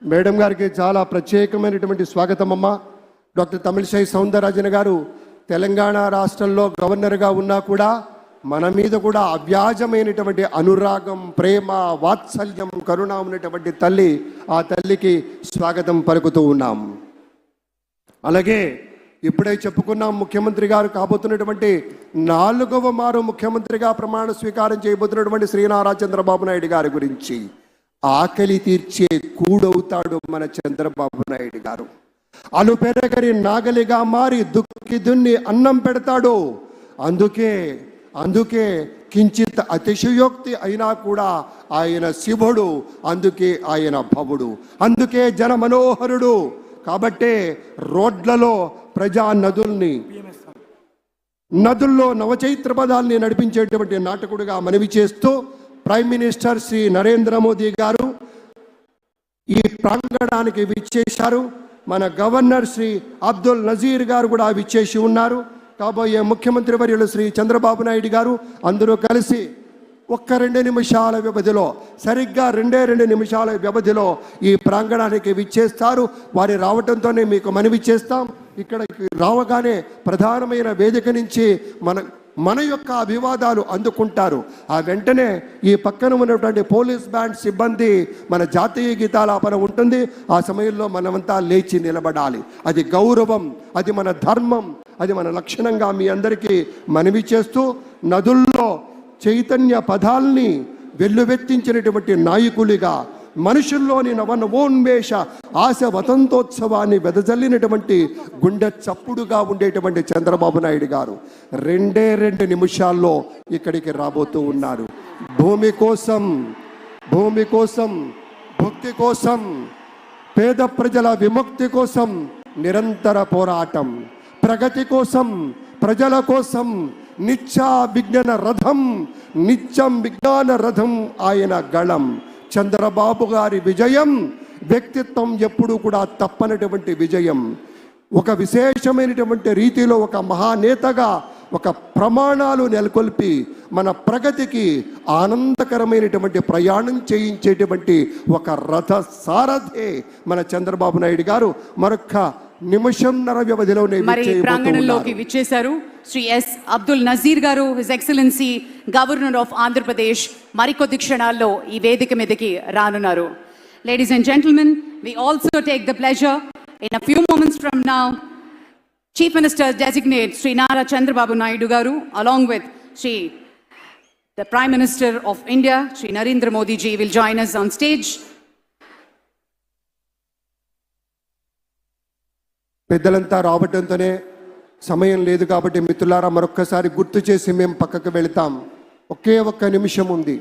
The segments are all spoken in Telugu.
మేడం గారికి చాలా ప్రత్యేకమైనటువంటి స్వాగతం అమ్మ. డాక్టర్ తమిళిసై సౌందరరాజన్ గారు తెలంగాణ రాష్ట్రంలో గవర్నర్గా ఉన్నా కూడా మన మీద కూడా అవ్యాజమైనటువంటి అనురాగం, ప్రేమ, వాత్సల్యం, కరుణ ఉన్నటువంటి తల్లి, ఆ తల్లికి స్వాగతం పలుకుతూ ఉన్నాం. అలాగే ఇప్పుడే చెప్పుకున్నాం, ముఖ్యమంత్రి గారు కాబోతున్నటువంటి 4వ మారు ముఖ్యమంత్రిగా ప్రమాణ స్వీకారం చేయబోతున్నటువంటి శ్రీ నారా చంద్రబాబు నాయుడు గారి గురించి. ఆకలి తీర్చే కూడవుతాడు మన చంద్రబాబు నాయుడు గారు. అలుపెరగని నాగలిగా మారి దుక్కి దున్ని అన్నం పెడతాడు. అందుకే కించిత్ అతిశయోక్తి అయినా కూడా ఆయన శివుడు, అందుకే ఆయన భవుడు, అందుకే జన మనోహరుడు. కాబట్టే రోడ్లలో ప్రజా నదుల్లో నవచైత్ర పదాల్ని నడిపించేటువంటి నాటకుడుగా మనవి చేస్తూ ప్రైమ్ మినిస్టర్ శ్రీ నరేంద్ర మోదీ గారు ఈ ప్రాంగణానికి విచ్చేశారు. మన గవర్నర్ శ్రీ అబ్దుల్ నజీర్ గారు కూడా విచ్చేసి ఉన్నారు. కాబోయే ముఖ్యమంత్రి వర్యులు శ్రీ చంద్రబాబు నాయుడు గారు అందరూ కలిసి ఒక్క 2 నిమిషాల వ్యవధిలో, సరిగ్గా 2 నిమిషాల వ్యవధిలో ఈ ప్రాంగణానికి విచ్చేస్తారు. వారి రావటంతోనే మీకు మనవి చేస్తాం. ఇక్కడికి రావగానే ప్రధానమైన వేదిక నుంచి మన యొక్క అభివాదాలు అందుకుంటారు. ఆ వెంటనే ఈ పక్కన ఉన్నటువంటి పోలీస్ బ్యాండ్ సిబ్బంది మన జాతీయ గీతాలాపన ఉంటుంది. ఆ సమయంలో మనమంతా లేచి నిలబడాలి. అది గౌరవం, అది మన ధర్మం, అది మన లక్షణంగా మీ అందరికీ మనవి చేస్తూ, నదుల్లో చైతన్య పదాల్ని వెల్లువెత్తించినటువంటి నాయకులుగా, మనుషుల్లోని నవనవోన్మేష ఆశ వసంతోత్సవాన్ని వెదజల్లినటువంటి గుండె చప్పుడుగా ఉండేటువంటి చంద్రబాబు నాయుడు గారు 2 నిమిషాల్లో ఇక్కడికి రాబోతూ ఉన్నారు. భూమి కోసం, భక్తి కోసం, పేద ప్రజల విముక్తి కోసం నిరంతర పోరాటం, ప్రగతి కోసం, ప్రజల కోసం నిత్యం విజ్ఞాన రథం ఆయన గళం. చంద్రబాబు గారి విజయం, వ్యక్తిత్వం ఎప్పుడూ కూడా తప్పనటువంటి విజయం. ఒక విశేషమైనటువంటి రీతిలో ఒక మహానేతగా ఒక ప్రమాణాలు నెలకొల్పి మన ప్రగతికి ఆనందకరమైనటువంటి ప్రయాణం చేయించేటువంటి ఒక రథ సారథే మన చంద్రబాబు నాయుడు గారు. మరొక నిమిషంన్నర వ్యవధిలోనే ప్రాంగణంలోకి విచ్చేశారు శ్రీ ఎస్ అబ్దుల్ నజీర్ గారు, his excellency governor of Andhra Pradesh. మరికొద్ది క్షణాల్లో ఈ వేదిక మీదకి రానున్నారు. Ladies and gentlemen, we also take the pleasure in a few moments from now, Chief Minister Designate Sri Nara Chandrababu Naidu garu along with the Prime Minister of India Sri Narendra Modi ji will join us on stage. పెద్దలంతా రావడంతోనే సమయం లేదు కాబట్టి మిత్రులారా మరొక్కసారి గుర్తు చేసి మేము పక్కకు వెళతాం. ఒకే ఒక్క నిమిషం ఉంది.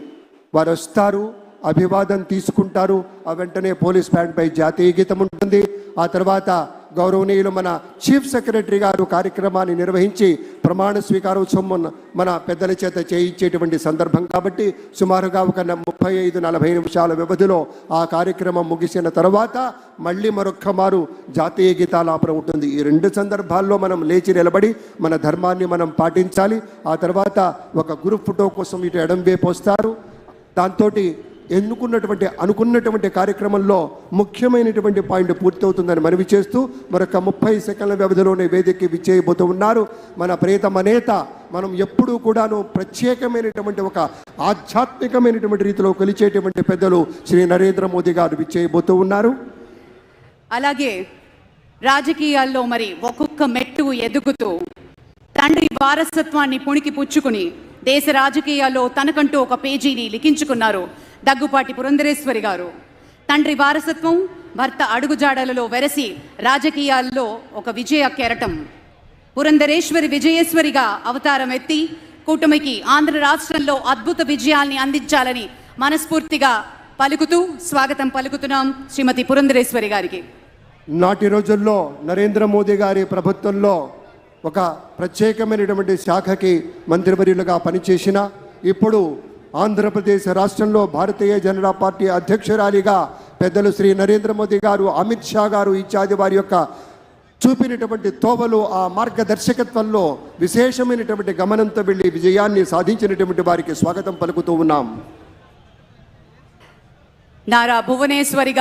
వారు వస్తారు, అభివాదం తీసుకుంటారు. ఆ వెంటనే పోలీస్ బ్యాండ్ పై జాతీయ గీతం ఉంటుంది. ఆ తర్వాత గౌరవనీయులు మన చీఫ్ సెక్రటరీ గారు కార్యక్రమాన్ని నిర్వహించి ప్రమాణ స్వీకారోత్సవం మన పెద్దల చేత చేయించేటువంటి సందర్భం కాబట్టి సుమారుగా ఒక 35-40 నిమిషాల వ్యవధిలో ఆ కార్యక్రమం ముగిసిన తర్వాత మళ్ళీ మరొక్క మారు జాతీయ గీతాలాపన ఉంటుంది. ఈ 2 సందర్భాల్లో మనం లేచి నిలబడి మన ధర్మాన్ని మనం పాటించాలి. ఆ తర్వాత ఒక గ్రూప్ ఫోటో కోసం ఇటు ఎడం వైపు వస్తారు. దాంతో అనుకున్నటువంటి కార్యక్రమంలో ముఖ్యమైనటువంటి పాయింట్ పూర్తవుతుందని మనవి చేస్తూ మరొక 30 సెకండ్ల వ్యవధిలోనే వేదికకి విచ్చేయబోతూ ఉన్నారు మన ప్రియతమ నేత. మనం ఎప్పుడూ కూడాను ప్రత్యేకమైనటువంటి ఒక ఆధ్యాత్మికమైనటువంటి రీతిలో కొలిచేటువంటి పెద్దలు శ్రీ నరేంద్ర మోదీ గారు విచ్చేయబోతూ ఉన్నారు. అలాగే రాజకీయాల్లో మరి ఒక్కొక్క మెట్టు ఎదుగుతూ తండ్రి వారసత్వాన్ని పుణికి పుచ్చుకుని దేశ రాజకీయాల్లో తనకంటూ ఒక పేజీని లిఖించుకున్నారు దగ్గుపాటి పురంధరేశ్వరి గారు. తండ్రి వారసత్వం, భర్త అడుగుజాడలలో వెరసి రాజకీయాల్లో ఒక విజయ కెరటం. పురంధరేశ్వరి విజయేశ్వరిగా అవతారం ఎత్తి కూటమికి ఆంధ్ర రాష్ట్రంలో అద్భుత విజయాల్ని అందించాలని మనస్ఫూర్తిగా పలుకుతూ స్వాగతం పలుకుతున్నాం శ్రీమతి పురంధరేశ్వరి గారికి. నాటి రోజుల్లో నరేంద్ర మోదీ గారి ప్రభుత్వంలో ఒక ప్రత్యేకమైనటువంటి శాఖకి మంత్రివర్యులుగా పనిచేసిన, ఇప్పుడు ఆంధ్రప్రదేశ్ రాష్ట్రంలో భారతీయ జనతా పార్టీ అధ్యక్షురాలిగా పెద్దలు శ్రీ నరేంద్ర మోదీ గారు, అమిత్ షా గారు ఇత్యాది వారి యొక్క చూపినటువంటి తోవలు, ఆ మార్గదర్శకత్వంలో విశేషమైనటువంటి గమనంతో వెళ్ళి విజయాన్ని సాధించినటువంటి వారికి స్వాగతం పలుకుతూ ఉన్నాం. నారా భువనేశ్వరి గారు